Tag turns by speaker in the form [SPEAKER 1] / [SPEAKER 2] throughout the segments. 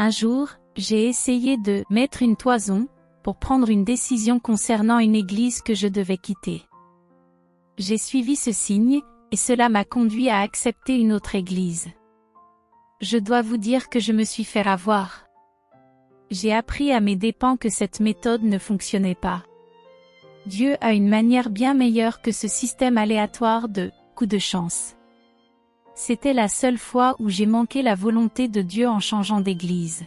[SPEAKER 1] Un jour, j'ai essayé de mettre une toison pour prendre une décision concernant une église que je devais quitter. J'ai suivi ce signe, et cela m'a conduit à accepter une autre église. Je dois vous dire que je me suis fait avoir. J'ai appris à mes dépens que cette méthode ne fonctionnait pas. Dieu a une manière bien meilleure que ce système aléatoire de coups de chance. C'était la seule fois où j'ai manqué la volonté de Dieu en changeant d'église.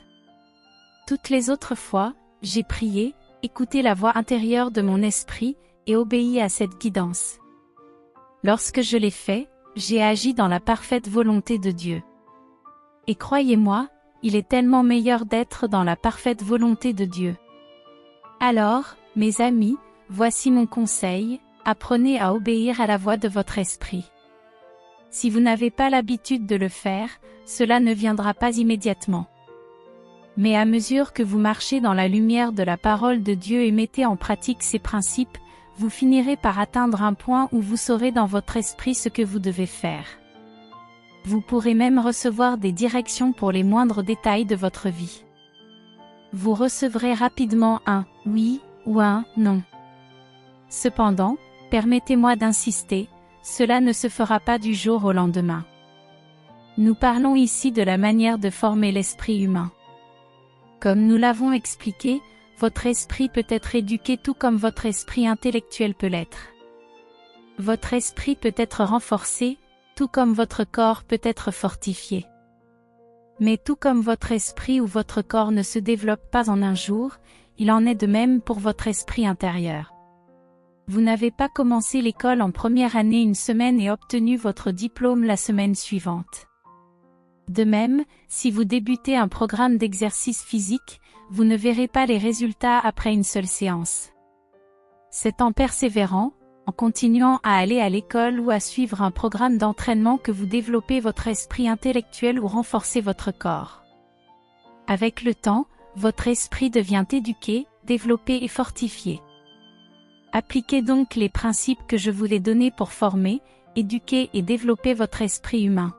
[SPEAKER 1] Toutes les autres fois, j'ai prié, écouté la voix intérieure de mon esprit, et obéi à cette guidance. Lorsque je l'ai fait, j'ai agi dans la parfaite volonté de Dieu. Et croyez-moi, il est tellement meilleur d'être dans la parfaite volonté de Dieu. Alors, mes amis, voici mon conseil, apprenez à obéir à la voix de votre esprit. Si vous n'avez pas l'habitude de le faire, cela ne viendra pas immédiatement. Mais à mesure que vous marchez dans la lumière de la parole de Dieu et mettez en pratique ces principes, vous finirez par atteindre un point où vous saurez dans votre esprit ce que vous devez faire. Vous pourrez même recevoir des directions pour les moindres détails de votre vie. Vous recevrez rapidement un « oui » ou un « non ». Cependant, permettez-moi d'insister, cela ne se fera pas du jour au lendemain. Nous parlons ici de la manière de former l'esprit humain. Comme nous l'avons expliqué, votre esprit peut être éduqué tout comme votre esprit intellectuel peut l'être. Votre esprit peut être renforcé, tout comme votre corps peut être fortifié. Mais tout comme votre esprit ou votre corps ne se développe pas en un jour, il en est de même pour votre esprit intérieur. Vous n'avez pas commencé l'école en première année une semaine et obtenu votre diplôme la semaine suivante. De même, si vous débutez un programme d'exercice physique, vous ne verrez pas les résultats après une seule séance. C'est en persévérant, en continuant à aller à l'école ou à suivre un programme d'entraînement que vous développez votre esprit intellectuel ou renforcez votre corps. Avec le temps, votre esprit devient éduqué, développé et fortifié. Appliquez donc les principes que je vous ai donnés pour former, éduquer et développer votre esprit humain.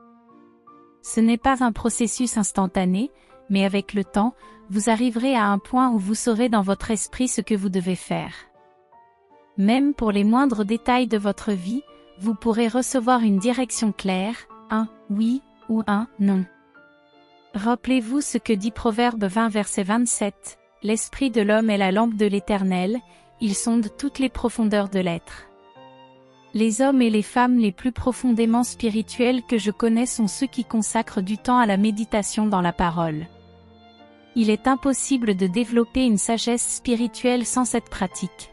[SPEAKER 1] Ce n'est pas un processus instantané, mais avec le temps, vous arriverez à un point où vous saurez dans votre esprit ce que vous devez faire. Même pour les moindres détails de votre vie, vous pourrez recevoir une direction claire, un « oui » ou un « non ». Rappelez-vous ce que dit Proverbe 20 verset 27, « L'esprit de l'homme est la lampe de l'Éternel, il sonde toutes les profondeurs de l'être. » Les hommes et les femmes les plus profondément spirituels que je connais sont ceux qui consacrent du temps à la méditation dans la parole. Il est impossible de développer une sagesse spirituelle sans cette pratique.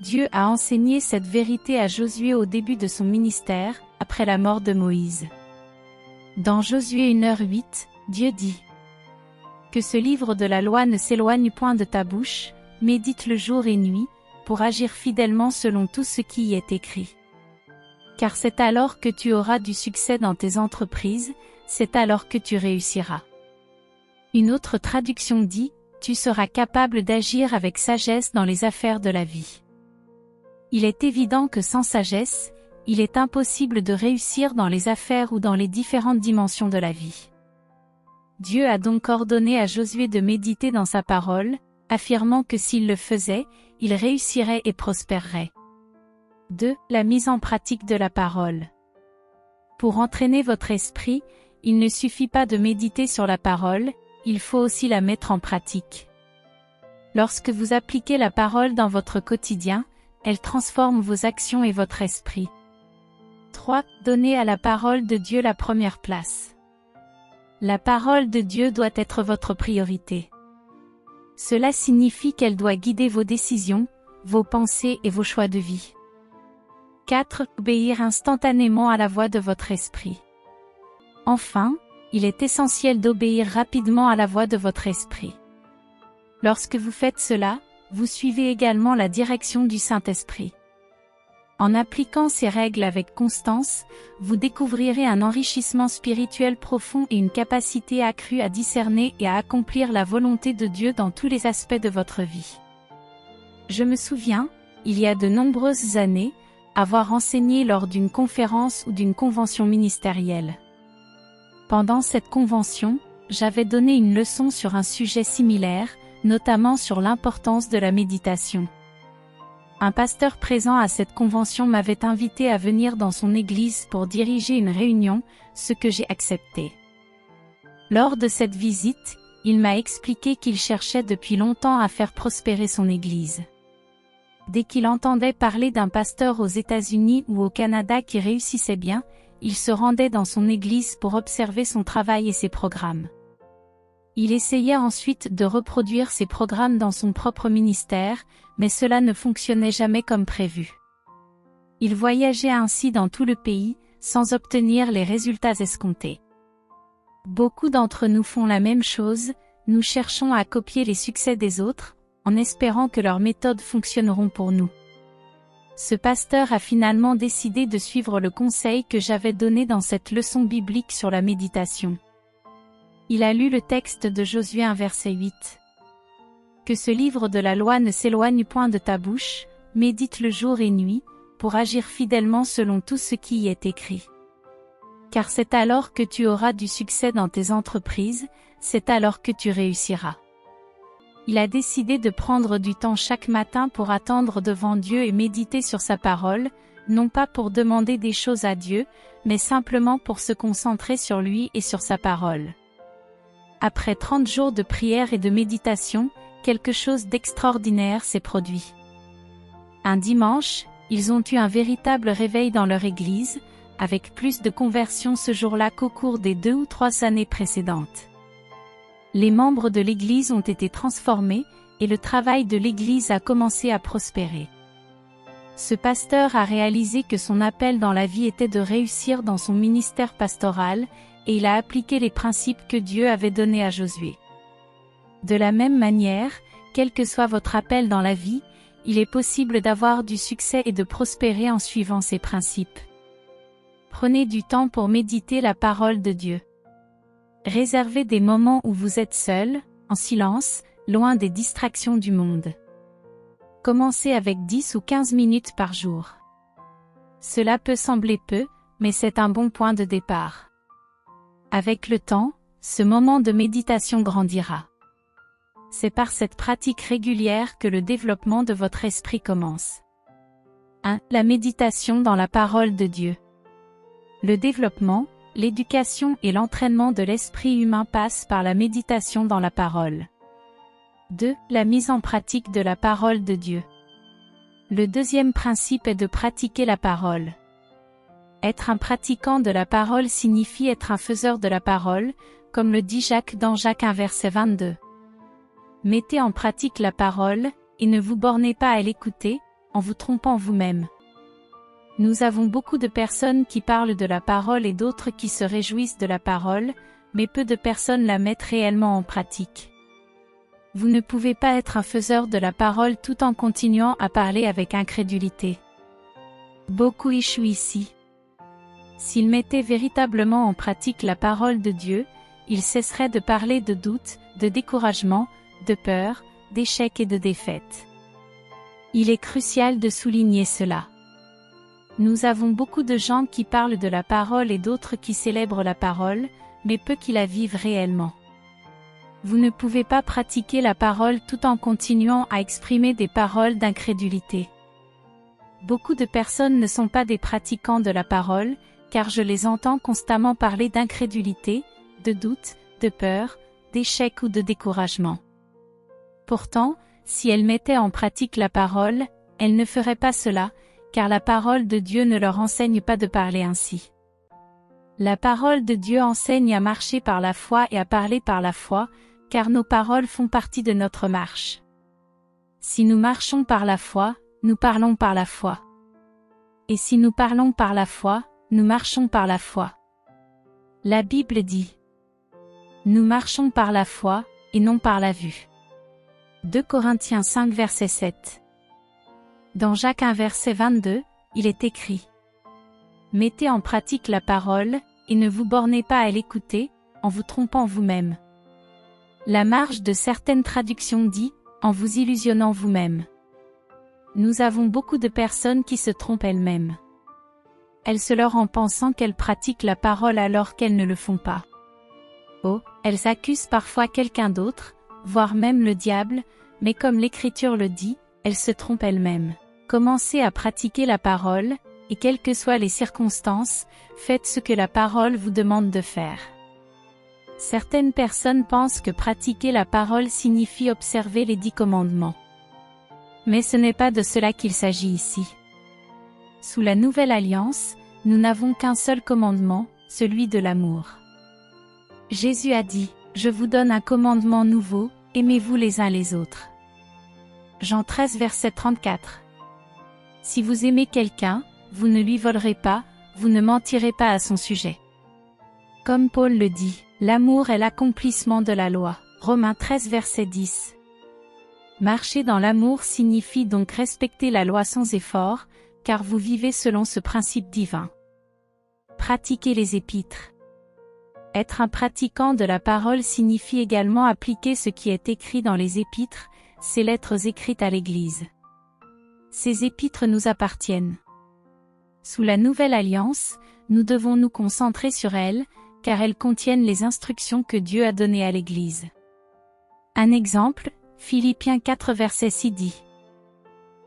[SPEAKER 1] Dieu a enseigné cette vérité à Josué au début de son ministère, après la mort de Moïse. Dans Josué 1h08, Dieu dit « Que ce livre de la loi ne s'éloigne point de ta bouche, médite-le jour et nuit, pour agir fidèlement selon tout ce qui y est écrit. Car c'est alors que tu auras du succès dans tes entreprises, c'est alors que tu réussiras. » Une autre traduction dit « Tu seras capable d'agir avec sagesse dans les affaires de la vie. » Il est évident que sans sagesse, il est impossible de réussir dans les affaires ou dans les différentes dimensions de la vie. Dieu a donc ordonné à Josué de méditer dans sa parole, affirmant que s'il le faisait, il réussirait et prospérerait. 2. La mise en pratique de la parole. Pour entraîner votre esprit, il ne suffit pas de méditer sur la parole, il faut aussi la mettre en pratique. Lorsque vous appliquez la parole dans votre quotidien, elle transforme vos actions et votre esprit. 3. Donnez à la parole de Dieu la première place. La parole de Dieu doit être votre priorité. Cela signifie qu'elle doit guider vos décisions, vos pensées et vos choix de vie. 4. Obéir instantanément à la voix de votre esprit. Enfin, il est essentiel d'obéir rapidement à la voix de votre esprit. Lorsque vous faites cela, vous suivez également la direction du Saint-Esprit. En appliquant ces règles avec constance, vous découvrirez un enrichissement spirituel profond et une capacité accrue à discerner et à accomplir la volonté de Dieu dans tous les aspects de votre vie. Je me souviens, il y a de nombreuses années, avoir enseigné lors d'une conférence ou d'une convention ministérielle. Pendant cette convention, j'avais donné une leçon sur un sujet similaire, notamment sur l'importance de la méditation. Un pasteur présent à cette convention m'avait invité à venir dans son église pour diriger une réunion, ce que j'ai accepté. Lors de cette visite, il m'a expliqué qu'il cherchait depuis longtemps à faire prospérer son église. Dès qu'il entendait parler d'un pasteur aux États-Unis ou au Canada qui réussissait bien, il se rendait dans son église pour observer son travail et ses programmes. Il essayait ensuite de reproduire ses programmes dans son propre ministère, mais cela ne fonctionnait jamais comme prévu. Il voyageait ainsi dans tout le pays, sans obtenir les résultats escomptés. Beaucoup d'entre nous font la même chose, nous cherchons à copier les succès des autres, en espérant que leurs méthodes fonctionneront pour nous. Ce pasteur a finalement décidé de suivre le conseil que j'avais donné dans cette leçon biblique sur la méditation. Il a lu le texte de Josué 1 verset 8. Que ce livre de la loi ne s'éloigne point de ta bouche, médite-le jour et nuit, pour agir fidèlement selon tout ce qui y est écrit. Car c'est alors que tu auras du succès dans tes entreprises, c'est alors que tu réussiras. Il a décidé de prendre du temps chaque matin pour attendre devant Dieu et méditer sur sa parole, non pas pour demander des choses à Dieu, mais simplement pour se concentrer sur lui et sur sa parole. Après 30 jours de prière et de méditation, quelque chose d'extraordinaire s'est produit. Un dimanche, ils ont eu un véritable réveil dans leur église, avec plus de conversions ce jour-là qu'au cours des 2 ou 3 années précédentes. Les membres de l'église ont été transformés, et le travail de l'église a commencé à prospérer. Ce pasteur a réalisé que son appel dans la vie était de réussir dans son ministère pastoral, et il a appliqué les principes que Dieu avait donnés à Josué. De la même manière, quel que soit votre appel dans la vie, il est possible d'avoir du succès et de prospérer en suivant ces principes. Prenez du temps pour méditer la parole de Dieu. Réservez des moments où vous êtes seul, en silence, loin des distractions du monde. Commencez avec 10 ou 15 minutes par jour. Cela peut sembler peu, mais c'est un bon point de départ. Avec le temps, ce moment de méditation grandira. C'est par cette pratique régulière que le développement de votre esprit commence. 1. La méditation dans la parole de Dieu. Le développement, l'éducation et l'entraînement de l'esprit humain passent par la méditation dans la parole. 2. La mise en pratique de la parole de Dieu. Le deuxième principe est de pratiquer la parole. Être un pratiquant de la parole signifie être un faiseur de la parole, comme le dit Jacques dans Jacques 1 verset 22. Mettez en pratique la parole, et ne vous bornez pas à l'écouter, en vous trompant vous-même. Nous avons beaucoup de personnes qui parlent de la parole et d'autres qui se réjouissent de la parole, mais peu de personnes la mettent réellement en pratique. Vous ne pouvez pas être un faiseur de la parole tout en continuant à parler avec incrédulité. Beaucoup échouent ici. S'ils mettaient véritablement en pratique la parole de Dieu, ils cesseraient de parler de doute, de découragement, de peur, d'échec et de défaite. Il est crucial de souligner cela. Nous avons beaucoup de gens qui parlent de la parole et d'autres qui célèbrent la parole, mais peu qui la vivent réellement. Vous ne pouvez pas pratiquer la parole tout en continuant à exprimer des paroles d'incrédulité. Beaucoup de personnes ne sont pas des pratiquants de la parole, car je les entends constamment parler d'incrédulité, de doute, de peur, d'échec ou de découragement. Pourtant, si elles mettaient en pratique la parole, elles ne feraient pas cela, car la parole de Dieu ne leur enseigne pas de parler ainsi. La parole de Dieu enseigne à marcher par la foi et à parler par la foi, car nos paroles font partie de notre marche. Si nous marchons par la foi, nous parlons par la foi. Et si nous parlons par la foi, nous marchons par la foi. La Bible dit: nous marchons par la foi, et non par la vue. 2 Corinthiens 5 verset 7. Dans Jacques 1 verset 22, il est écrit: mettez en pratique la parole, et ne vous bornez pas à l'écouter, en vous trompant vous-même. La marge de certaines traductions dit: en vous illusionnant vous-même. Nous avons beaucoup de personnes qui se trompent elles-mêmes. Elles se leurrent en pensant qu'elles pratiquent la parole alors qu'elles ne le font pas. Oh, Elles accusent parfois quelqu'un d'autre, voire même le diable, mais comme l'Écriture le dit, elles se trompent elles-mêmes. Commencez à pratiquer la parole, et quelles que soient les circonstances, faites ce que la parole vous demande de faire. Certaines personnes pensent que pratiquer la parole signifie observer les 10 commandements. Mais ce n'est pas de cela qu'il s'agit ici. Sous la Nouvelle Alliance, nous n'avons qu'un seul commandement, celui de l'amour. Jésus a dit, « Je vous donne un commandement nouveau, aimez-vous les uns les autres. » Jean 13 verset 34. Si vous aimez quelqu'un, vous ne lui volerez pas, vous ne mentirez pas à son sujet. Comme Paul le dit, l'amour est l'accomplissement de la loi. Romains 13 verset 10. Marcher dans l'amour signifie donc respecter la loi sans effort, car vous vivez selon ce principe divin. Pratiquer les épîtres. Être un pratiquant de la parole signifie également appliquer ce qui est écrit dans les épîtres, ces lettres écrites à l'Église. Ces épîtres nous appartiennent. Sous la Nouvelle Alliance, nous devons nous concentrer sur elles, car elles contiennent les instructions que Dieu a données à l'Église. Un exemple, Philippiens 4 verset 6 dit.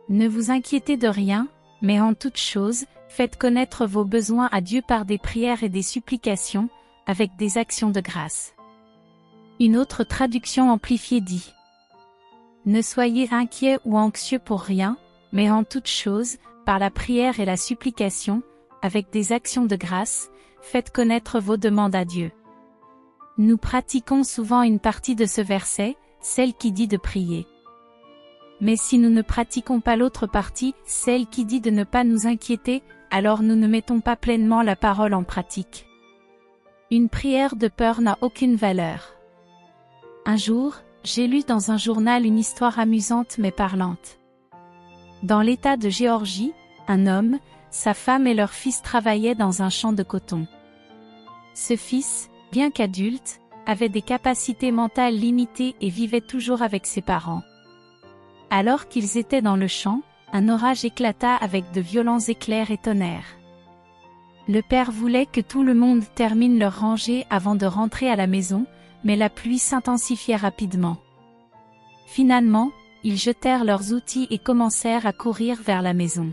[SPEAKER 1] Ne vous inquiétez de rien, mais en toute chose, faites connaître vos besoins à Dieu par des prières et des supplications, avec des actions de grâce. Une autre traduction amplifiée dit. Ne soyez inquiets ou anxieux pour rien, mais en toute chose, par la prière et la supplication, avec des actions de grâce, faites connaître vos demandes à Dieu. Nous pratiquons souvent une partie de ce verset, celle qui dit de prier. Mais si nous ne pratiquons pas l'autre partie, celle qui dit de ne pas nous inquiéter, alors nous ne mettons pas pleinement la parole en pratique. Une prière de peur n'a aucune valeur. Un jour, j'ai lu dans un journal une histoire amusante mais parlante. Dans l'État de Géorgie, un homme, sa femme et leur fils travaillaient dans un champ de coton. Ce fils, bien qu'adulte, avait des capacités mentales limitées et vivait toujours avec ses parents. Alors qu'ils étaient dans le champ, un orage éclata avec de violents éclairs et tonnerres. Le père voulait que tout le monde termine leur rangée avant de rentrer à la maison, mais la pluie s'intensifiait rapidement. Finalement, ils jetèrent leurs outils et commencèrent à courir vers la maison.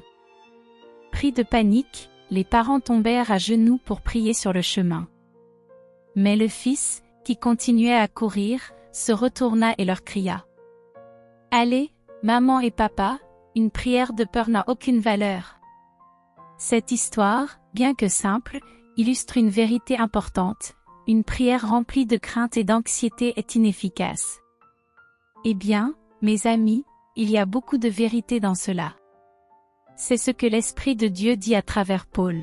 [SPEAKER 1] Pris de panique, les parents tombèrent à genoux pour prier sur le chemin. Mais le fils, qui continuait à courir, se retourna et leur cria. « Allez, maman et papa, une prière de peur n'a aucune valeur. » Cette histoire, bien que simple, illustre une vérité importante. Une prière remplie de crainte et d'anxiété est inefficace. Eh bien, mes amis, il y a beaucoup de vérité dans cela. C'est ce que l'Esprit de Dieu dit à travers Paul.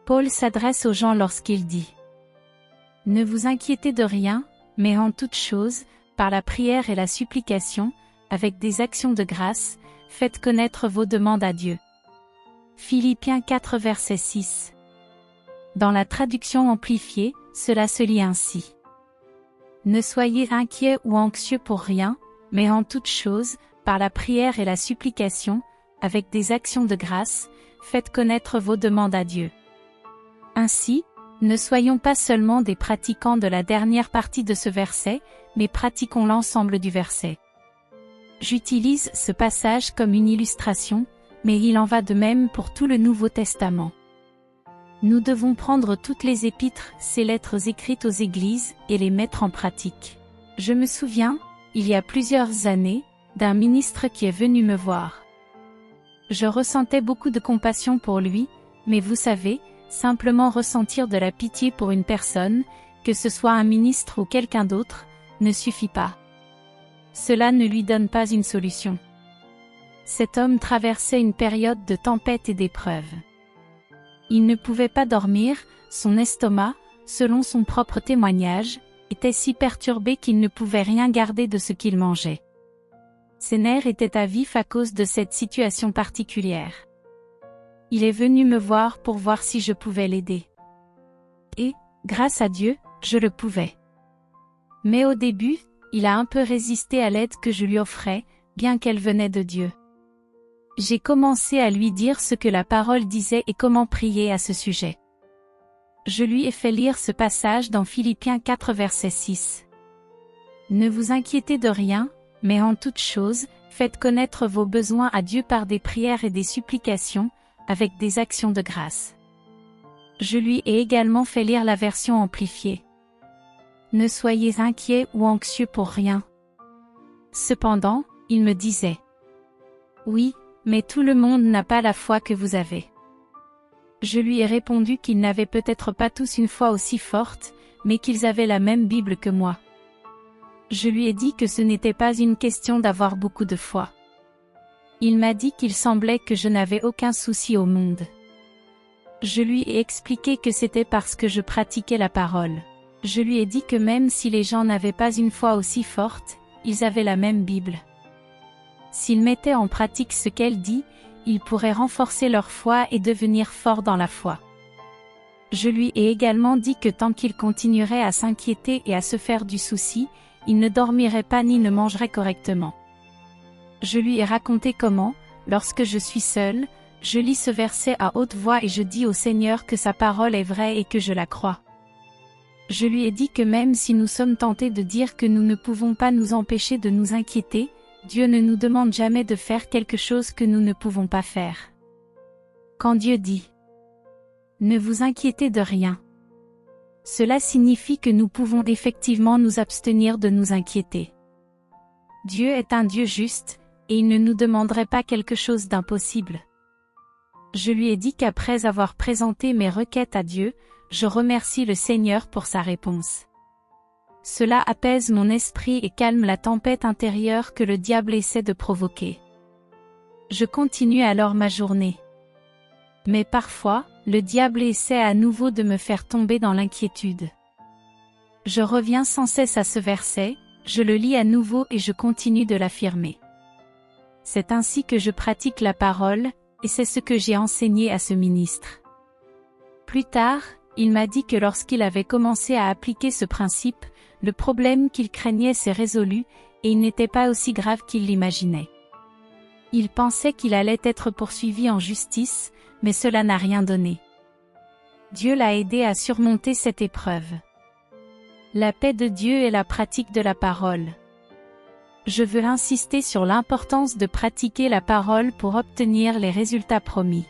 [SPEAKER 1] Paul s'adresse aux gens lorsqu'il dit « Ne vous inquiétez de rien, mais en toute chose, par la prière et la supplication, avec des actions de grâce, faites connaître vos demandes à Dieu. » Philippiens 4 verset 6. Dans la traduction amplifiée, cela se lit ainsi. Ne soyez inquiets ou anxieux pour rien, mais en toute chose, par la prière et la supplication, avec des actions de grâce, faites connaître vos demandes à Dieu. Ainsi, ne soyons pas seulement des pratiquants de la dernière partie de ce verset, mais pratiquons l'ensemble du verset. J'utilise ce passage comme une illustration, mais il en va de même pour tout le Nouveau Testament. Nous devons prendre toutes les épîtres, ces lettres écrites aux églises, et les mettre en pratique. Je me souviens, il y a plusieurs années, d'un ministre qui est venu me voir. Je ressentais beaucoup de compassion pour lui, mais vous savez, simplement ressentir de la pitié pour une personne, que ce soit un ministre ou quelqu'un d'autre, ne suffit pas. Cela ne lui donne pas une solution. Cet homme traversait une période de tempête et d'épreuve. Il ne pouvait pas dormir, son estomac, selon son propre témoignage, était si perturbé qu'il ne pouvait rien garder de ce qu'il mangeait. Ses nerfs étaient à vif à cause de cette situation particulière. Il est venu me voir pour voir si je pouvais l'aider. Et, grâce à Dieu, je le pouvais. Mais au début, il a un peu résisté à l'aide que je lui offrais, bien qu'elle venait de Dieu. J'ai commencé à lui dire ce que la parole disait et comment prier à ce sujet. Je lui ai fait lire ce passage dans Philippiens 4 verset 6. Ne vous inquiétez de rien, mais en toute chose, faites connaître vos besoins à Dieu par des prières et des supplications, avec des actions de grâce. Je lui ai également fait lire la version amplifiée. Ne soyez inquiets ou anxieux pour rien. Cependant, il me disait. Oui, mais tout le monde n'a pas la foi que vous avez. Je lui ai répondu qu'ils n'avaient peut-être pas tous une foi aussi forte, mais qu'ils avaient la même Bible que moi. Je lui ai dit que ce n'était pas une question d'avoir beaucoup de foi. Il m'a dit qu'il semblait que je n'avais aucun souci au monde. Je lui ai expliqué que c'était parce que je pratiquais la parole. Je lui ai dit que même si les gens n'avaient pas une foi aussi forte, ils avaient la même Bible. S'ils mettaient en pratique ce qu'elle dit, ils pourraient renforcer leur foi et devenir forts dans la foi. Je lui ai également dit que tant qu'ils continueraient à s'inquiéter et à se faire du souci, ils ne dormiraient pas ni ne mangeraient correctement. Je lui ai raconté comment, lorsque je suis seule, je lis ce verset à haute voix et je dis au Seigneur que sa parole est vraie et que je la crois. Je lui ai dit que même si nous sommes tentés de dire que nous ne pouvons pas nous empêcher de nous inquiéter, Dieu ne nous demande jamais de faire quelque chose que nous ne pouvons pas faire. Quand Dieu dit « Ne vous inquiétez de rien », cela signifie que nous pouvons effectivement nous abstenir de nous inquiéter. Dieu est un Dieu juste, et il ne nous demanderait pas quelque chose d'impossible. Je lui ai dit qu'après avoir présenté mes requêtes à Dieu, je remercie le Seigneur pour sa réponse. Cela apaise mon esprit et calme la tempête intérieure que le diable essaie de provoquer. Je continue alors ma journée. Mais parfois, le diable essaie à nouveau de me faire tomber dans l'inquiétude. Je reviens sans cesse à ce verset, je le lis à nouveau et je continue de l'affirmer. C'est ainsi que je pratique la parole, et c'est ce que j'ai enseigné à ce ministre. Plus tard, il m'a dit que lorsqu'il avait commencé à appliquer ce principe, le problème qu'il craignait s'est résolu, et il n'était pas aussi grave qu'il l'imaginait. Il pensait qu'il allait être poursuivi en justice, mais cela n'a rien donné. Dieu l'a aidé à surmonter cette épreuve. La paix de Dieu est la pratique de la parole. Je veux insister sur l'importance de pratiquer la parole pour obtenir les résultats promis.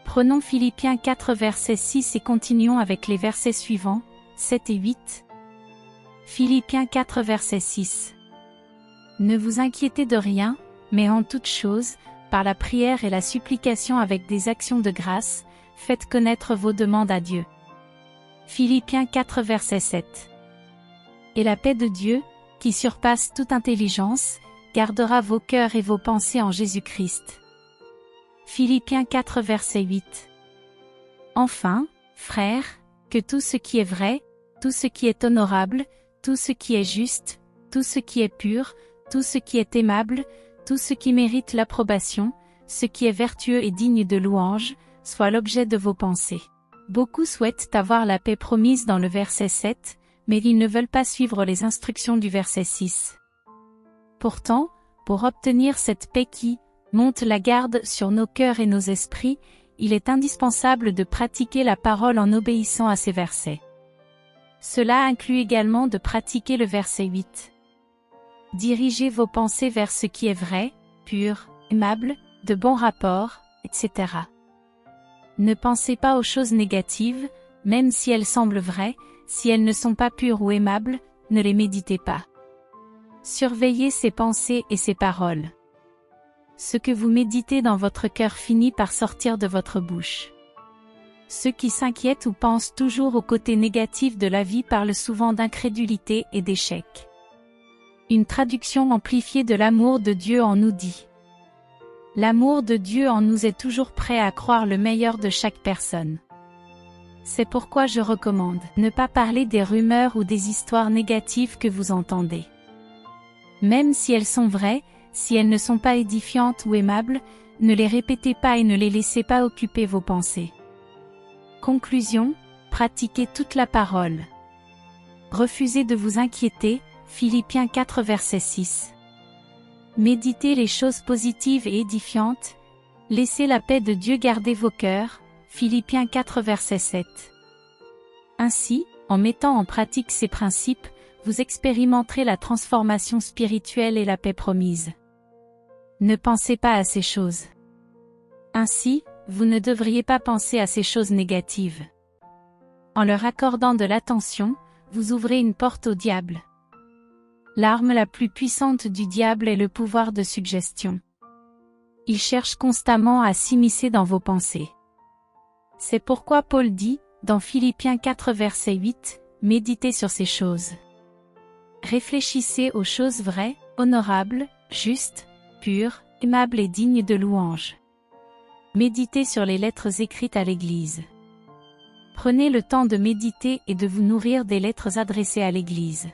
[SPEAKER 1] Prenons Philippiens 4 verset 6 et continuons avec les versets suivants, 7 et 8. Philippiens 4 verset 6. Ne vous inquiétez de rien, mais en toute chose, par la prière et la supplication avec des actions de grâce, faites connaître vos demandes à Dieu. Philippiens 4 verset 7. Et la paix de Dieu, qui surpasse toute intelligence, gardera vos cœurs et vos pensées en Jésus-Christ. Philippiens 4 verset 8. Enfin, frères, que tout ce qui est vrai, tout ce qui est honorable, tout ce qui est juste, tout ce qui est pur, tout ce qui est aimable, tout ce qui mérite l'approbation, ce qui est vertueux et digne de louange, soit l'objet de vos pensées. Beaucoup souhaitent avoir la paix promise dans le verset 7, mais ils ne veulent pas suivre les instructions du verset 6. Pourtant, pour obtenir cette paix qui monte la garde sur nos cœurs et nos esprits, il est indispensable de pratiquer la parole en obéissant à ces versets. Cela inclut également de pratiquer le verset 8. Dirigez vos pensées vers ce qui est vrai, pur, aimable, de bon rapport, etc. Ne pensez pas aux choses négatives, même si elles semblent vraies, si elles ne sont pas pures ou aimables, ne les méditez pas. Surveillez ces pensées et ces paroles. Ce que vous méditez dans votre cœur finit par sortir de votre bouche. Ceux qui s'inquiètent ou pensent toujours au côté négatif de la vie parlent souvent d'incrédulité et d'échec. Une traduction amplifiée de l'amour de Dieu en nous dit: l'amour de Dieu en nous est toujours prêt à croire le meilleur de chaque personne. C'est pourquoi je recommande ne pas parler des rumeurs ou des histoires négatives que vous entendez. Même si elles sont vraies, si elles ne sont pas édifiantes ou aimables, ne les répétez pas et ne les laissez pas occuper vos pensées. Conclusion, pratiquez toute la parole. Refusez de vous inquiéter, Philippiens 4 verset 6. Méditez les choses positives et édifiantes. Laissez la paix de Dieu garder vos cœurs, Philippiens 4 verset 7. Ainsi, en mettant en pratique ces principes, vous expérimenterez la transformation spirituelle et la paix promise. Ne pensez pas à ces choses. Ainsi, vous ne devriez pas penser à ces choses négatives. En leur accordant de l'attention, vous ouvrez une porte au diable. L'arme la plus puissante du diable est le pouvoir de suggestion. Il cherche constamment à s'immiscer dans vos pensées. C'est pourquoi Paul dit, dans Philippiens 4 verset 8, « Méditez sur ces choses. Réfléchissez aux choses vraies, honorables, justes, pures, aimables et dignes de louange. Méditez sur les lettres écrites à l'Église. » Prenez le temps de méditer et de vous nourrir des lettres adressées à l'Église.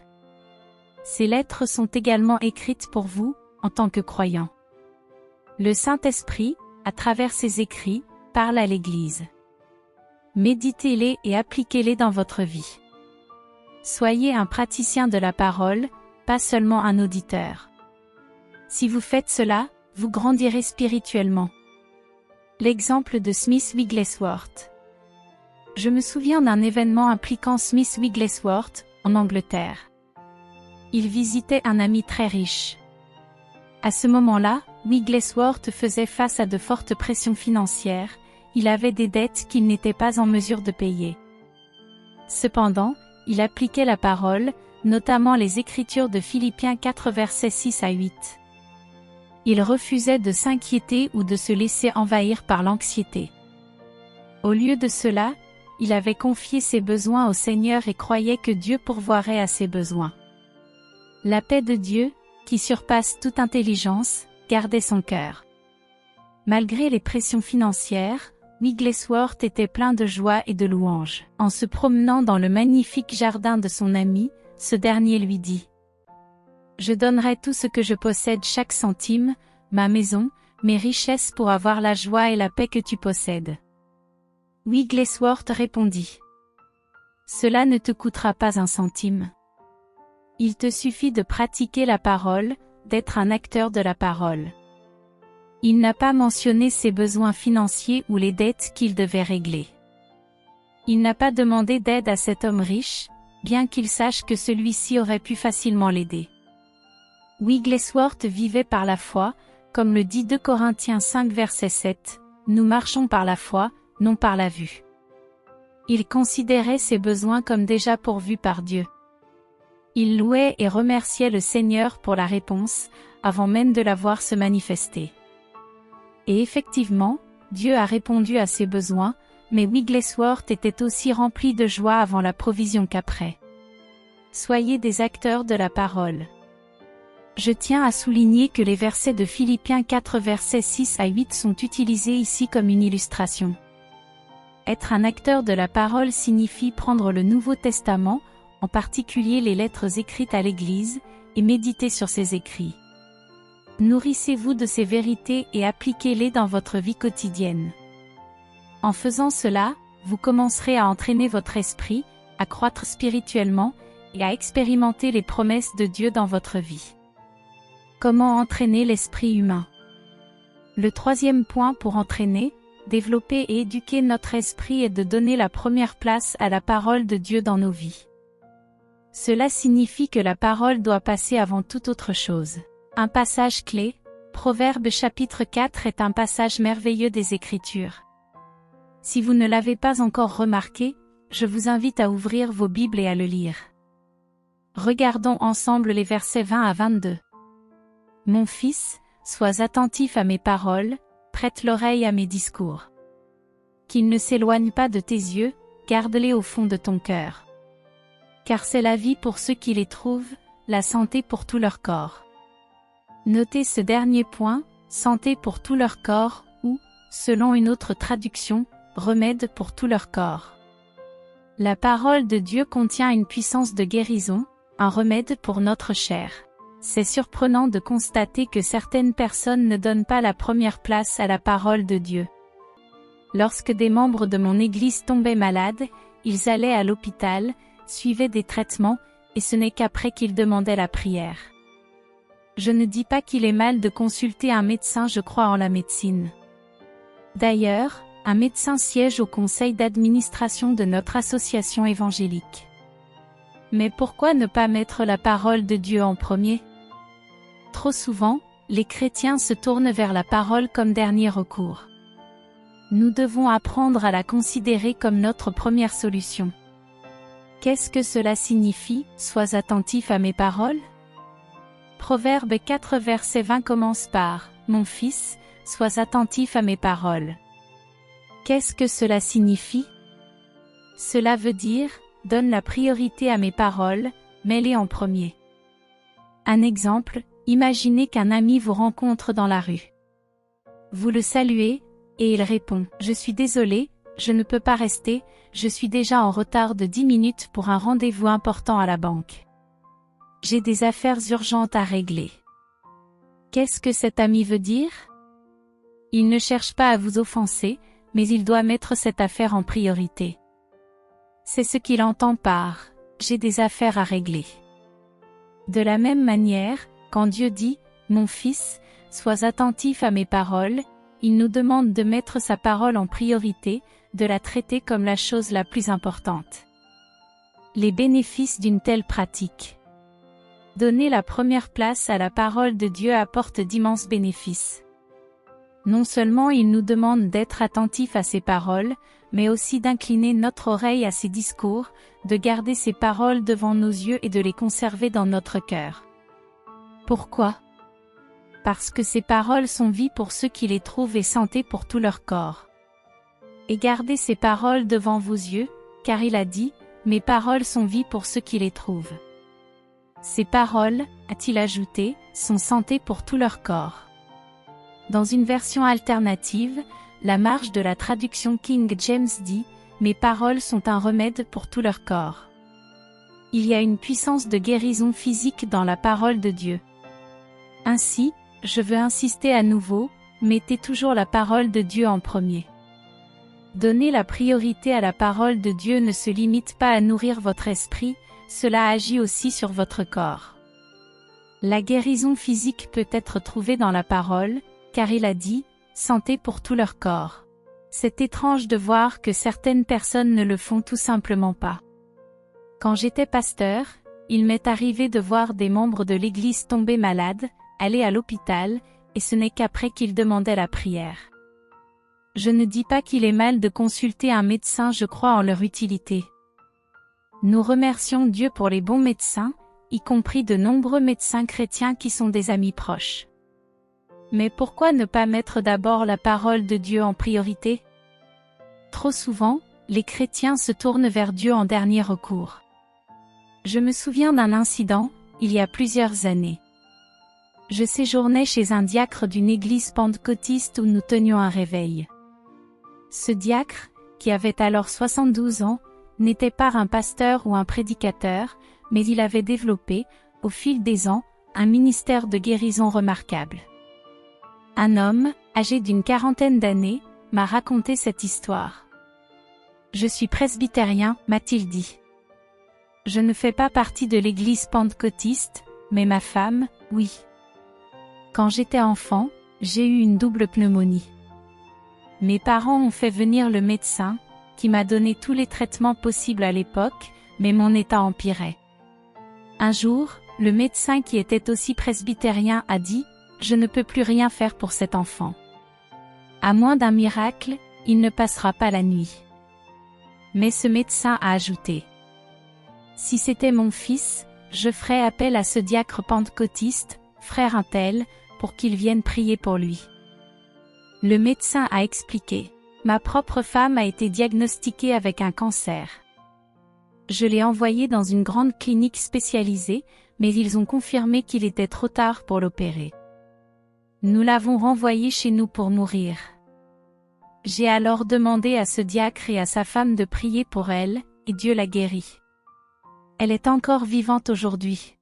[SPEAKER 1] Ces lettres sont également écrites pour vous, en tant que croyants. Le Saint-Esprit, à travers ses écrits, parle à l'Église. Méditez-les et appliquez-les dans votre vie. Soyez un praticien de la parole, pas seulement un auditeur. Si vous faites cela, vous grandirez spirituellement. L'exemple de Smith Wigglesworth. Je me souviens d'un événement impliquant Smith Wigglesworth, en Angleterre. Il visitait un ami très riche. À ce moment-là, Wigglesworth faisait face à de fortes pressions financières, il avait des dettes qu'il n'était pas en mesure de payer. Cependant, il appliquait la parole, notamment les Écritures de Philippiens 4 versets 6 à 8. Il refusait de s'inquiéter ou de se laisser envahir par l'anxiété. Au lieu de cela, il avait confié ses besoins au Seigneur et croyait que Dieu pourvoirait à ses besoins. La paix de Dieu, qui surpasse toute intelligence, gardait son cœur. Malgré les pressions financières, Wigglesworth était plein de joie et de louange. En se promenant dans le magnifique jardin de son ami, ce dernier lui dit : « Je donnerai tout ce que je possède, chaque centime, ma maison, mes richesses pour avoir la joie et la paix que tu possèdes. » Wigglesworth répondit : « Cela ne te coûtera pas un centime. Il te suffit de pratiquer la parole, d'être un acteur de la parole. » Il n'a pas mentionné ses besoins financiers ou les dettes qu'il devait régler. Il n'a pas demandé d'aide à cet homme riche, bien qu'il sache que celui-ci aurait pu facilement l'aider. Wigglesworth vivait par la foi, comme le dit 2 Corinthiens 5 verset 7, « Nous marchons par la foi, non par la vue. » Il considérait ses besoins comme déjà pourvus par Dieu. Il louait et remerciait le Seigneur pour la réponse, avant même de la voir se manifester. Et effectivement, Dieu a répondu à ses besoins, mais Wigglesworth était aussi rempli de joie avant la provision qu'après. Soyez des acteurs de la parole. Je tiens à souligner que les versets de Philippiens 4 versets 6 à 8 sont utilisés ici comme une illustration. Être un acteur de la parole signifie prendre le Nouveau Testament, en particulier les lettres écrites à l'Église, et méditer sur ces écrits. Nourrissez-vous de ces vérités et appliquez-les dans votre vie quotidienne. En faisant cela, vous commencerez à entraîner votre esprit, à croître spirituellement, et à expérimenter les promesses de Dieu dans votre vie. Comment entraîner l'esprit humain? Le troisième point pour entraîner, développer et éduquer notre esprit est de donner la première place à la parole de Dieu dans nos vies. Cela signifie que la parole doit passer avant toute autre chose. Un passage clé, Proverbes chapitre 4 est un passage merveilleux des Écritures. Si vous ne l'avez pas encore remarqué, je vous invite à ouvrir vos Bibles et à le lire. Regardons ensemble les versets 20 à 22. « Mon fils, sois attentif à mes paroles, prête l'oreille à mes discours. Qu'ils ne s'éloignent pas de tes yeux, garde-les au fond de ton cœur. Car c'est la vie pour ceux qui les trouvent, la santé pour tout leur corps. » Notez ce dernier point, santé pour tout leur corps, ou, selon une autre traduction, remède pour tout leur corps. La parole de Dieu contient une puissance de guérison, un remède pour notre chair. C'est surprenant de constater que certaines personnes ne donnent pas la première place à la parole de Dieu. Lorsque des membres de mon église tombaient malades, ils allaient à l'hôpital, suivaient des traitements, et ce n'est qu'après qu'ils demandaient la prière. Je ne dis pas qu'il est mal de consulter un médecin, je crois en la médecine. D'ailleurs, un médecin siège au conseil d'administration de notre association évangélique. Mais pourquoi ne pas mettre la parole de Dieu en premier? Trop souvent, les chrétiens se tournent vers la parole comme dernier recours. Nous devons apprendre à la considérer comme notre première solution. Qu'est-ce que cela signifie, sois attentif à mes paroles? Proverbe 4 verset 20 commence par « Mon fils, sois attentif à mes paroles ». Qu'est-ce que cela signifie? Cela veut dire « Donne la priorité à mes paroles, mets-les en premier ». Un exemple, imaginez qu'un ami vous rencontre dans la rue. Vous le saluez, et il répond « Je suis désolé, je ne peux pas rester, je suis déjà en retard de 10 minutes pour un rendez-vous important à la banque. J'ai des affaires urgentes à régler. » Qu'est-ce que cet ami veut dire? Il ne cherche pas à vous offenser, mais il doit mettre cette affaire en priorité. C'est ce qu'il entend par « J'ai des affaires à régler ». De la même manière, quand Dieu dit « Mon fils, sois attentif à mes paroles », il nous demande de mettre sa parole en priorité, de la traiter comme la chose la plus importante. Les bénéfices d'une telle pratique. Donner la première place à la parole de Dieu apporte d'immenses bénéfices. Non seulement il nous demande d'être attentifs à ses paroles, mais aussi d'incliner notre oreille à ses discours, de garder ses paroles devant nos yeux et de les conserver dans notre cœur. Pourquoi? Parce que ces paroles sont vie pour ceux qui les trouvent et santé pour tout leur corps. Et gardez ces paroles devant vos yeux, car il a dit, « Mes paroles sont vie pour ceux qui les trouvent. » Ces paroles, a-t-il ajouté, sont santé pour tout leur corps. Dans une version alternative, la marge de la traduction King James dit, « Mes paroles sont un remède pour tout leur corps. » Il y a une puissance de guérison physique dans la parole de Dieu. Ainsi, je veux insister à nouveau, mettez toujours la parole de Dieu en premier. Donner la priorité à la parole de Dieu ne se limite pas à nourrir votre esprit, cela agit aussi sur votre corps. La guérison physique peut être trouvée dans la parole, car il a dit, « Santé pour tout leur corps ». C'est étrange de voir que certaines personnes ne le font tout simplement pas. Quand j'étais pasteur, il m'est arrivé de voir des membres de l'Église tomber malades, aller à l'hôpital, et ce n'est qu'après qu'ils demandaient la prière. Je ne dis pas qu'il est mal de consulter un médecin, je crois en leur utilité. Nous remercions Dieu pour les bons médecins, y compris de nombreux médecins chrétiens qui sont des amis proches. Mais pourquoi ne pas mettre d'abord la parole de Dieu en priorité? Trop souvent, les chrétiens se tournent vers Dieu en dernier recours. Je me souviens d'un incident, il y a plusieurs années. Je séjournais chez un diacre d'une église pentecôtiste où nous tenions un réveil. Ce diacre, qui avait alors 72 ans, n'était pas un pasteur ou un prédicateur, mais il avait développé, au fil des ans, un ministère de guérison remarquable. Un homme, âgé d'une quarantaine d'années, m'a raconté cette histoire. « Je suis presbytérien, m'a-t-il dit. Je ne fais pas partie de l'église pentecôtiste, mais ma femme, oui. Quand j'étais enfant, j'ai eu une double pneumonie. Mes parents ont fait venir le médecin, qui m'a donné tous les traitements possibles à l'époque, mais mon état empirait. Un jour, le médecin qui était aussi presbytérien a dit « Je ne peux plus rien faire pour cet enfant. À moins d'un miracle, il ne passera pas la nuit. » Mais ce médecin a ajouté « Si c'était mon fils, je ferais appel à ce diacre pentecôtiste, frère un tel, pour qu'il vienne prier pour lui. » Le médecin a expliqué « Ma propre femme a été diagnostiquée avec un cancer. Je l'ai envoyée dans une grande clinique spécialisée, mais ils ont confirmé qu'il était trop tard pour l'opérer. Nous l'avons renvoyée chez nous pour mourir. J'ai alors demandé à ce diacre et à sa femme de prier pour elle, et Dieu l'a guérie. Elle est encore vivante aujourd'hui. »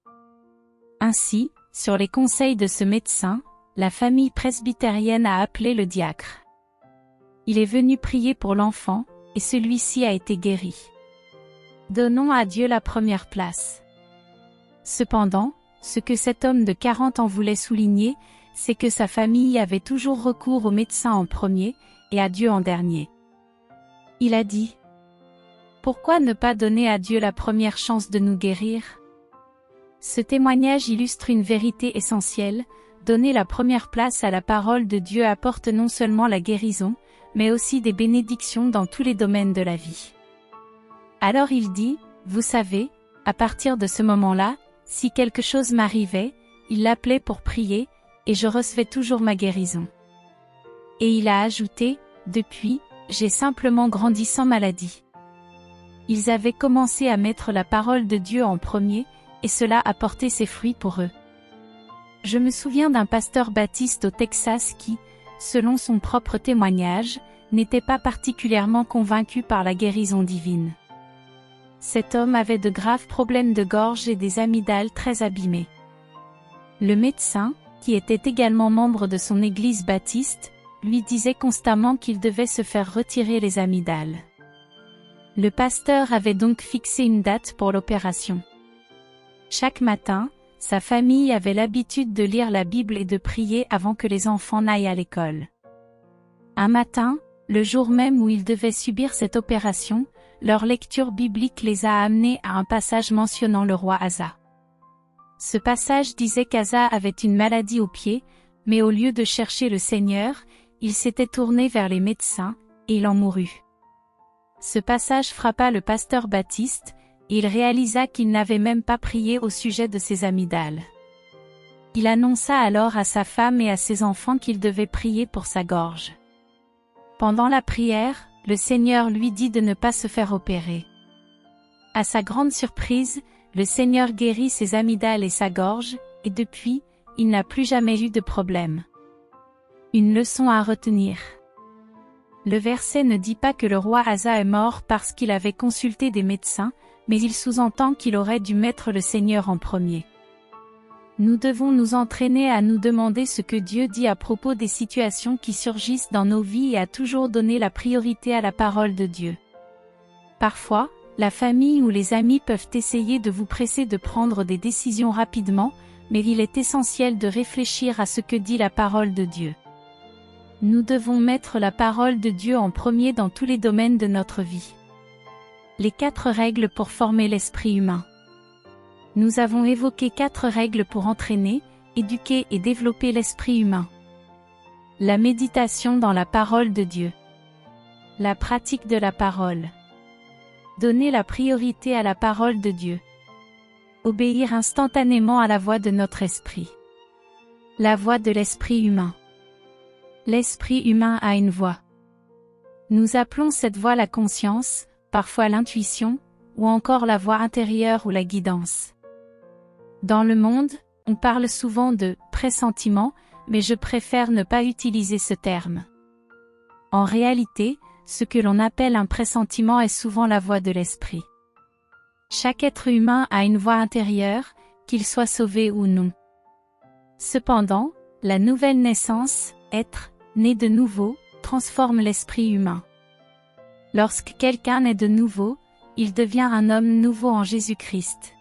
[SPEAKER 1] Ainsi, sur les conseils de ce médecin, la famille presbytérienne a appelé le diacre. Il est venu prier pour l'enfant, et celui-ci a été guéri. Donnons à Dieu la première place. Cependant, ce que cet homme de 40 ans voulait souligner, c'est que sa famille avait toujours recours au médecin en premier, et à Dieu en dernier. Il a dit: pourquoi ne pas donner à Dieu la première chance de nous guérir? Ce témoignage illustre une vérité essentielle: donner la première place à la parole de Dieu apporte non seulement la guérison, mais aussi des bénédictions dans tous les domaines de la vie. Alors il dit: vous savez, à partir de ce moment-là, si quelque chose m'arrivait, il l'appelait pour prier, et je recevais toujours ma guérison. Et il a ajouté: depuis, j'ai simplement grandi sans maladie. Ils avaient commencé à mettre la parole de Dieu en premier, et cela a porté ses fruits pour eux. Je me souviens d'un pasteur baptiste au Texas qui, selon son propre témoignage, n'était pas particulièrement convaincu par la guérison divine. Cet homme avait de graves problèmes de gorge et des amygdales très abîmées. Le médecin, qui était également membre de son église baptiste, lui disait constamment qu'il devait se faire retirer les amygdales. Le pasteur avait donc fixé une date pour l'opération. Chaque matin, sa famille avait l'habitude de lire la Bible et de prier avant que les enfants n'aillent à l'école. Un matin, le jour même où ils devaient subir cette opération, leur lecture biblique les a amenés à un passage mentionnant le roi Asa. Ce passage disait qu'Asa avait une maladie au pied, mais au lieu de chercher le Seigneur, il s'était tourné vers les médecins, et il en mourut. Ce passage frappa le pasteur baptiste, et il réalisa qu'il n'avait même pas prié au sujet de ses amygdales. Il annonça alors à sa femme et à ses enfants qu'il devait prier pour sa gorge. Pendant la prière, le Seigneur lui dit de ne pas se faire opérer. À sa grande surprise, le Seigneur guérit ses amygdales et sa gorge, et depuis, il n'a plus jamais eu de problème. Une leçon à retenir. Le verset ne dit pas que le roi Asa est mort parce qu'il avait consulté des médecins, mais il sous-entend qu'il aurait dû mettre le Seigneur en premier. Nous devons nous entraîner à nous demander ce que Dieu dit à propos des situations qui surgissent dans nos vies et à toujours donner la priorité à la parole de Dieu. Parfois, la famille ou les amis peuvent essayer de vous presser de prendre des décisions rapidement, mais il est essentiel de réfléchir à ce que dit la parole de Dieu. Nous devons mettre la parole de Dieu en premier dans tous les domaines de notre vie. Les 4 règles pour former l'esprit humain. Nous avons évoqué 4 règles pour entraîner, éduquer et développer l'esprit humain. La méditation dans la parole de Dieu. La pratique de la parole. Donner la priorité à la parole de Dieu. Obéir instantanément à la voix de notre esprit. La voix de l'esprit humain. L'esprit humain a une voix. Nous appelons cette voix la conscience, parfois l'intuition, ou encore la voix intérieure ou la guidance. Dans le monde, on parle souvent de « pressentiment », mais je préfère ne pas utiliser ce terme. En réalité, ce que l'on appelle un pressentiment est souvent la voix de l'esprit. Chaque être humain a une voix intérieure, qu'il soit sauvé ou non. Cependant, la nouvelle naissance, être né de nouveau, transforme l'esprit humain. Lorsque quelqu'un naît de nouveau, il devient un homme nouveau en Jésus-Christ.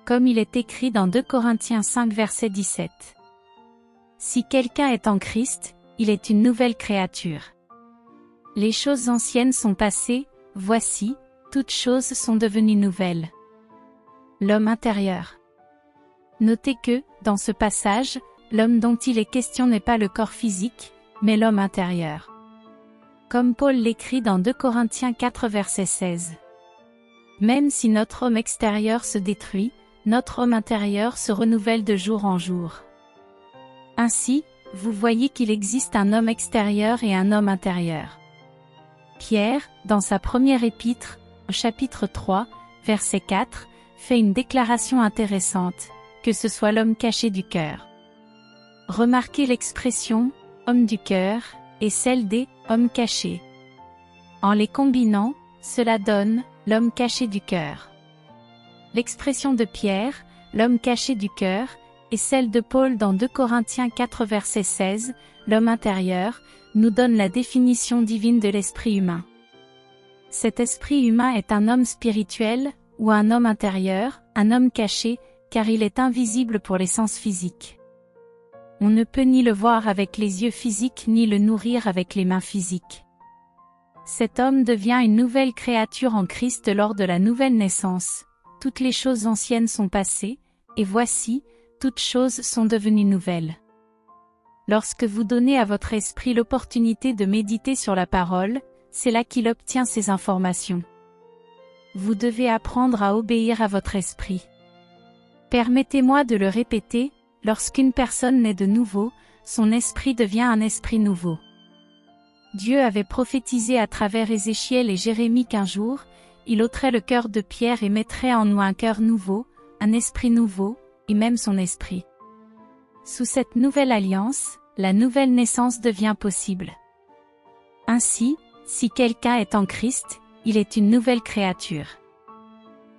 [SPEAKER 1] Comme il est écrit dans 2 Corinthiens 5 verset 17. Si quelqu'un est en Christ, il est une nouvelle créature. Les choses anciennes sont passées, voici, toutes choses sont devenues nouvelles. L'homme intérieur. Notez que, dans ce passage, l'homme dont il est question n'est pas le corps physique, mais l'homme intérieur. Comme Paul l'écrit dans 2 Corinthiens 4 verset 16. Même si notre homme extérieur se détruit, notre homme intérieur se renouvelle de jour en jour. Ainsi, vous voyez qu'il existe un homme extérieur et un homme intérieur. Pierre, dans sa première épître, au chapitre 3, verset 4, fait une déclaration intéressante, que ce soit l'homme caché du cœur. Remarquez l'expression « homme du cœur » et celle des « hommes cachés ». En les combinant, cela donne « l'homme caché du cœur ». L'expression de Pierre, « l'homme caché du cœur », et celle de Paul dans 2 Corinthiens 4 verset 16, « l'homme intérieur », nous donne la définition divine de l'esprit humain. Cet esprit humain est un homme spirituel, ou un homme intérieur, un homme caché, car il est invisible pour les sens physiques. On ne peut ni le voir avec les yeux physiques ni le nourrir avec les mains physiques. Cet homme devient une nouvelle créature en Christ lors de la nouvelle naissance. Toutes les choses anciennes sont passées, et voici, toutes choses sont devenues nouvelles. Lorsque vous donnez à votre esprit l'opportunité de méditer sur la parole, c'est là qu'il obtient ces informations. Vous devez apprendre à obéir à votre esprit. Permettez-moi de le répéter, lorsqu'une personne naît de nouveau, son esprit devient un esprit nouveau. Dieu avait prophétisé à travers Ézéchiel et Jérémie qu'un jour, il ôterait le cœur de pierre et mettrait en nous un cœur nouveau, un esprit nouveau, et même son esprit. Sous cette nouvelle alliance, la nouvelle naissance devient possible. Ainsi, si quelqu'un est en Christ, il est une nouvelle créature.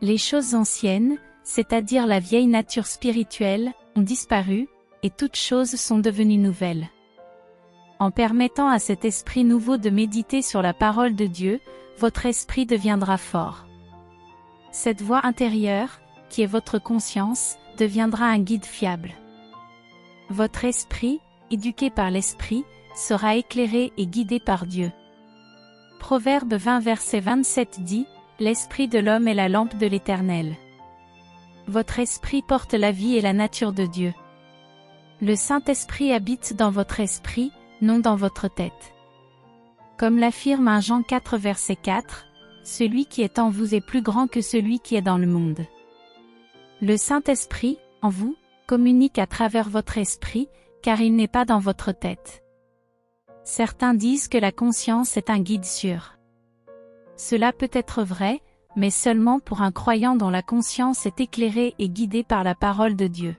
[SPEAKER 1] Les choses anciennes, c'est-à-dire la vieille nature spirituelle, ont disparu, et toutes choses sont devenues nouvelles. En permettant à cet esprit nouveau de méditer sur la parole de Dieu, votre esprit deviendra fort. Cette voix intérieure, qui est votre conscience, deviendra un guide fiable. Votre esprit, éduqué par l'esprit, sera éclairé et guidé par Dieu. Proverbe 20 verset 27 dit, « L'esprit de l'homme est la lampe de l'Éternel. » Votre esprit porte la vie et la nature de Dieu. Le Saint-Esprit habite dans votre esprit, non dans votre tête. Comme l'affirme 1 Jean 4 verset 4, « Celui qui est en vous est plus grand que celui qui est dans le monde. » Le Saint-Esprit, en vous, communique à travers votre esprit, car il n'est pas dans votre tête. Certains disent que la conscience est un guide sûr. Cela peut être vrai, mais seulement pour un croyant dont la conscience est éclairée et guidée par la parole de Dieu.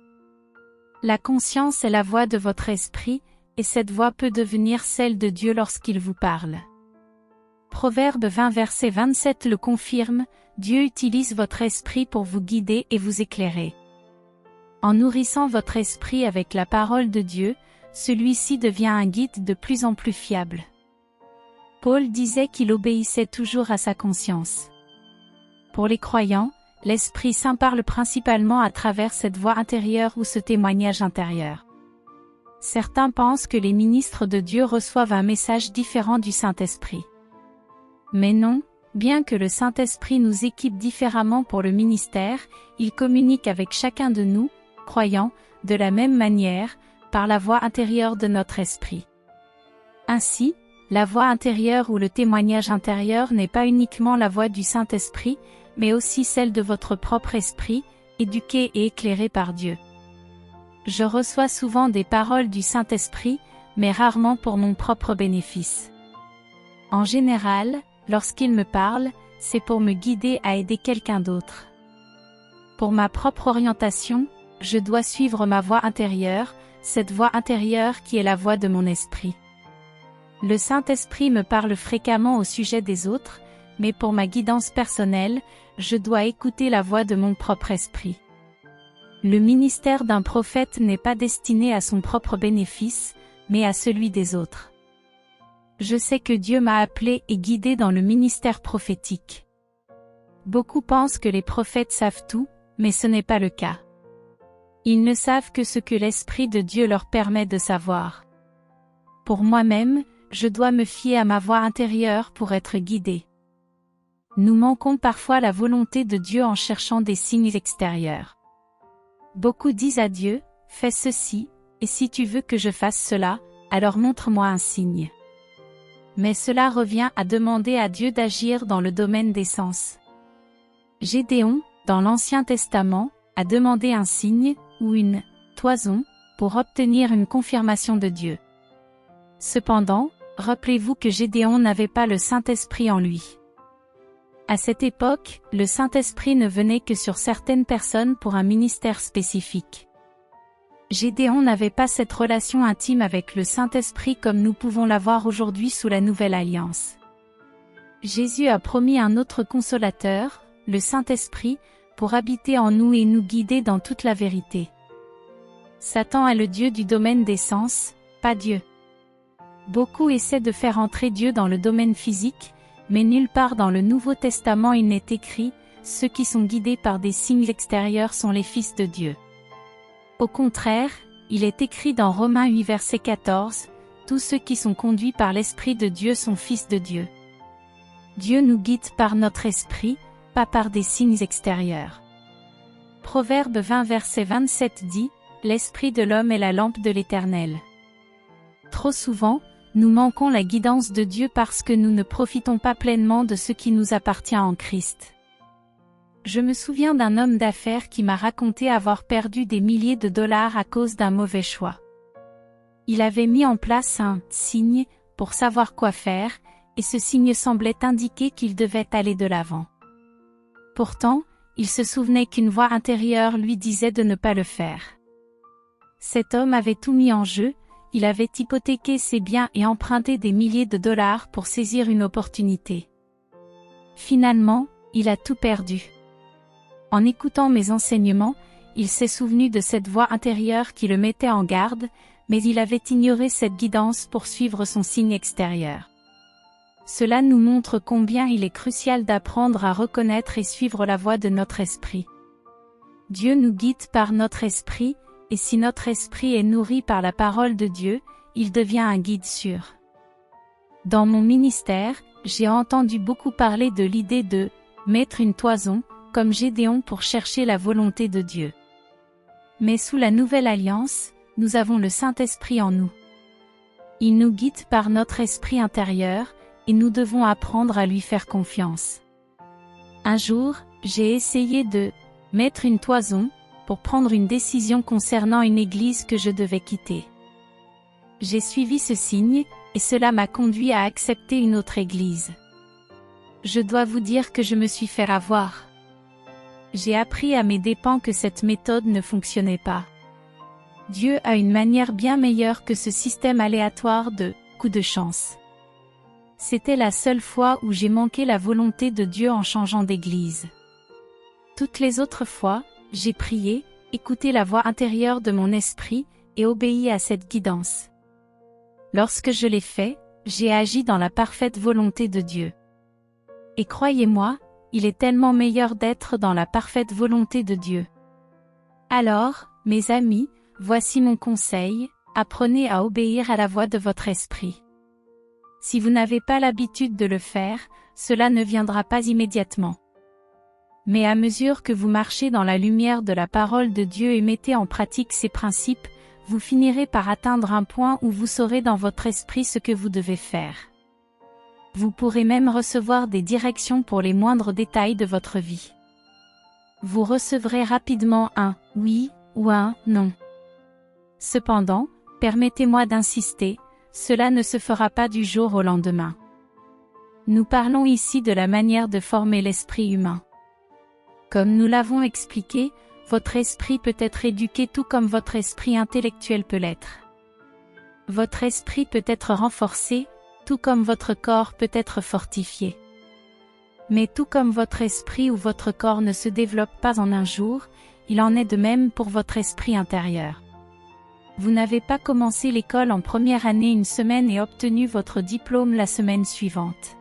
[SPEAKER 1] La conscience est la voix de votre esprit, et cette voix peut devenir celle de Dieu lorsqu'il vous parle. Proverbe 20 verset 27 le confirme, Dieu utilise votre esprit pour vous guider et vous éclairer. En nourrissant votre esprit avec la parole de Dieu, celui-ci devient un guide de plus en plus fiable. Paul disait qu'il obéissait toujours à sa conscience. Pour les croyants, l'Esprit Saint parle principalement à travers cette voix intérieure ou ce témoignage intérieur. Certains pensent que les ministres de Dieu reçoivent un message différent du Saint-Esprit. Mais non, bien que le Saint-Esprit nous équipe différemment pour le ministère, il communique avec chacun de nous, croyants, de la même manière, par la voix intérieure de notre esprit. Ainsi, la voix intérieure ou le témoignage intérieur n'est pas uniquement la voix du Saint-Esprit, mais aussi celle de votre propre esprit, éduqué et éclairé par Dieu. Je reçois souvent des paroles du Saint-Esprit, mais rarement pour mon propre bénéfice. En général, lorsqu'il me parle, c'est pour me guider à aider quelqu'un d'autre. Pour ma propre orientation, je dois suivre ma voix intérieure, cette voix intérieure qui est la voix de mon esprit. Le Saint-Esprit me parle fréquemment au sujet des autres, mais pour ma guidance personnelle, je dois écouter la voix de mon propre esprit. Le ministère d'un prophète n'est pas destiné à son propre bénéfice, mais à celui des autres. Je sais que Dieu m'a appelé et guidé dans le ministère prophétique. Beaucoup pensent que les prophètes savent tout, mais ce n'est pas le cas. Ils ne savent que ce que l'Esprit de Dieu leur permet de savoir. Pour moi-même, je dois me fier à ma voix intérieure pour être guidé. Nous manquons parfois la volonté de Dieu en cherchant des signes extérieurs. Beaucoup disent à Dieu, « Fais ceci, et si tu veux que je fasse cela, alors montre-moi un signe. » Mais cela revient à demander à Dieu d'agir dans le domaine des sens. Gédéon, dans l'Ancien Testament, a demandé un signe, ou une toison, pour obtenir une confirmation de Dieu. Cependant, rappelez-vous que Gédéon n'avait pas le Saint-Esprit en lui. À cette époque, le Saint-Esprit ne venait que sur certaines personnes pour un ministère spécifique. Gédéon n'avait pas cette relation intime avec le Saint-Esprit comme nous pouvons l'avoir aujourd'hui sous la Nouvelle Alliance. Jésus a promis un autre consolateur, le Saint-Esprit, pour habiter en nous et nous guider dans toute la vérité. Satan est le Dieu du domaine des sens, pas Dieu. Beaucoup essaient de faire entrer Dieu dans le domaine physique, mais nulle part dans le Nouveau Testament il n'est écrit « Ceux qui sont guidés par des signes extérieurs sont les fils de Dieu ». Au contraire, Il est écrit dans Romains 8 verset 14, « Tous ceux qui sont conduits par l'Esprit de Dieu sont fils de Dieu ». Dieu nous guide par notre esprit, pas par des signes extérieurs. Proverbe 20 verset 27 dit, « L'esprit de l'homme est la lampe de l'Éternel ». Trop souvent, nous manquons la guidance de Dieu parce que nous ne profitons pas pleinement de ce qui nous appartient en Christ. Je me souviens d'un homme d'affaires qui m'a raconté avoir perdu des milliers de dollars à cause d'un mauvais choix. Il avait mis en place un « signe » pour savoir quoi faire, et ce signe semblait indiquer qu'il devait aller de l'avant. Pourtant, il se souvenait qu'une voix intérieure lui disait de ne pas le faire. Cet homme avait tout mis en jeu, il avait hypothéqué ses biens et emprunté des milliers de dollars pour saisir une opportunité. Finalement, il a tout perdu. En écoutant mes enseignements, il s'est souvenu de cette voix intérieure qui le mettait en garde, mais il avait ignoré cette guidance pour suivre son signe extérieur. Cela nous montre combien il est crucial d'apprendre à reconnaître et suivre la voix de notre esprit. Dieu nous guide par notre esprit, et si notre esprit est nourri par la parole de Dieu, il devient un guide sûr. Dans mon ministère, j'ai entendu beaucoup parler de l'idée de « mettre une toison », comme Gédéon pour chercher la volonté de Dieu. Mais sous la nouvelle alliance, nous avons le Saint-Esprit en nous. Il nous guide par notre esprit intérieur, et nous devons apprendre à lui faire confiance. Un jour, j'ai essayé de « mettre une toison » pour prendre une décision concernant une église que je devais quitter. J'ai suivi ce signe, et cela m'a conduit à accepter une autre église. Je dois vous dire que je me suis fait avoir. J'ai appris à mes dépens que cette méthode ne fonctionnait pas. Dieu a une manière bien meilleure que ce système aléatoire de « coup de chance ». C'était la seule fois où j'ai manqué la volonté de Dieu en changeant d'église. Toutes les autres fois, j'ai prié, écouté la voix intérieure de mon esprit, et obéi à cette guidance. Lorsque je l'ai fait, j'ai agi dans la parfaite volonté de Dieu. Et croyez-moi, il est tellement meilleur d'être dans la parfaite volonté de Dieu. Alors, mes amis, voici mon conseil, apprenez à obéir à la voix de votre esprit. Si vous n'avez pas l'habitude de le faire, cela ne viendra pas immédiatement. Mais à mesure que vous marchez dans la lumière de la parole de Dieu et mettez en pratique ces principes, vous finirez par atteindre un point où vous saurez dans votre esprit ce que vous devez faire. Vous pourrez même recevoir des directions pour les moindres détails de votre vie. Vous recevrez rapidement un « oui » ou un « non ». Cependant, permettez-moi d'insister, cela ne se fera pas du jour au lendemain. Nous parlons ici de la manière de former l'esprit humain. Comme nous l'avons expliqué, votre esprit peut être éduqué tout comme votre esprit intellectuel peut l'être. Votre esprit peut être renforcé, tout comme votre corps peut être fortifié. Mais tout comme votre esprit ou votre corps ne se développe pas en un jour, il en est de même pour votre esprit intérieur. Vous n'avez pas commencé l'école en première année une semaine et obtenu votre diplôme la semaine suivante.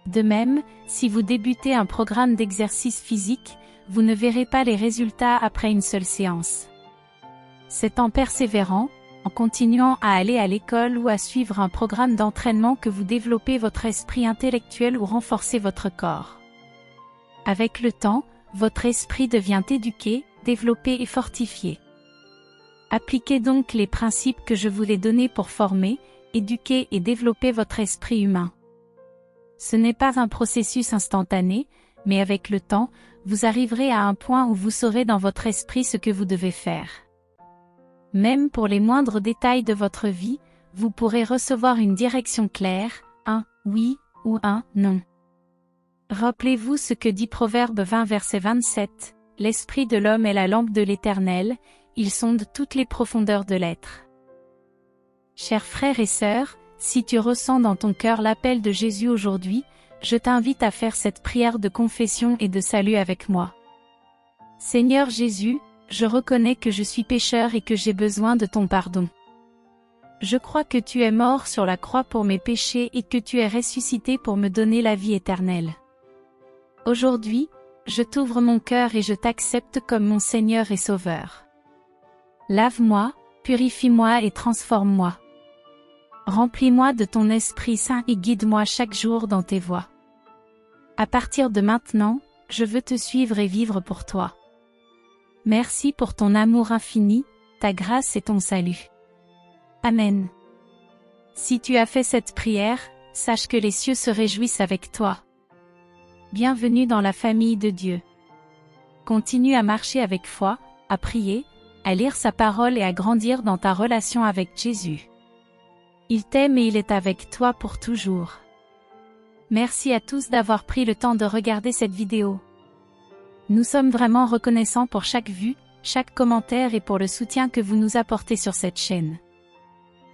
[SPEAKER 1] De même, si vous débutez un programme d'exercice physique, vous ne verrez pas les résultats après une seule séance. C'est en persévérant, en continuant à aller à l'école ou à suivre un programme d'entraînement que vous développez votre esprit intellectuel ou renforcez votre corps. Avec le temps, votre esprit devient éduqué, développé et fortifié. Appliquez donc les principes que je vous ai donnés pour former, éduquer et développer votre esprit humain. Ce n'est pas un processus instantané, mais avec le temps, vous arriverez à un point où vous saurez dans votre esprit ce que vous devez faire. Même pour les moindres détails de votre vie, vous pourrez recevoir une direction claire, un « oui » ou un « non ». Rappelez-vous ce que dit Proverbe 20 verset 27, « L'esprit de l'homme est la lampe de l'Éternel, il sonde toutes les profondeurs de l'être. » Chers frères et sœurs, si tu ressens dans ton cœur l'appel de Jésus aujourd'hui, je t'invite à faire cette prière de confession et de salut avec moi. Seigneur Jésus, je reconnais que je suis pécheur et que j'ai besoin de ton pardon. Je crois que tu es mort sur la croix pour mes péchés et que tu es ressuscité pour me donner la vie éternelle. Aujourd'hui, je t'ouvre mon cœur et je t'accepte comme mon Seigneur et Sauveur. Lave-moi, Purifie-moi et transforme-moi. Remplis-moi de ton Esprit Saint et guide-moi chaque jour dans tes voies. À partir de maintenant, je veux te suivre et vivre pour toi. Merci pour ton amour infini, ta grâce et ton salut. Amen. Si tu as fait cette prière, sache que les cieux se réjouissent avec toi. Bienvenue dans la famille de Dieu. Continue à marcher avec foi, à prier, à lire sa parole et à grandir dans ta relation avec Jésus. Il t'aime et il est avec toi pour toujours. Merci à tous d'avoir pris le temps de regarder cette vidéo. Nous sommes vraiment reconnaissants pour chaque vue, chaque commentaire et pour le soutien que vous nous apportez sur cette chaîne.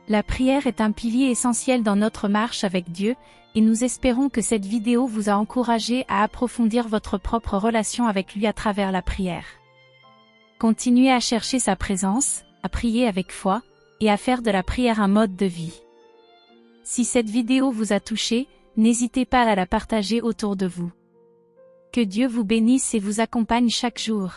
[SPEAKER 1] La prière est un pilier essentiel dans notre marche avec Dieu, et nous espérons que cette vidéo vous a encouragé à approfondir votre propre relation avec lui à travers la prière. Continuez à chercher sa présence, à prier avec foi, et à faire de la prière un mode de vie. Si cette vidéo vous a touché, n'hésitez pas à la partager autour de vous. Que Dieu vous bénisse et vous accompagne chaque jour.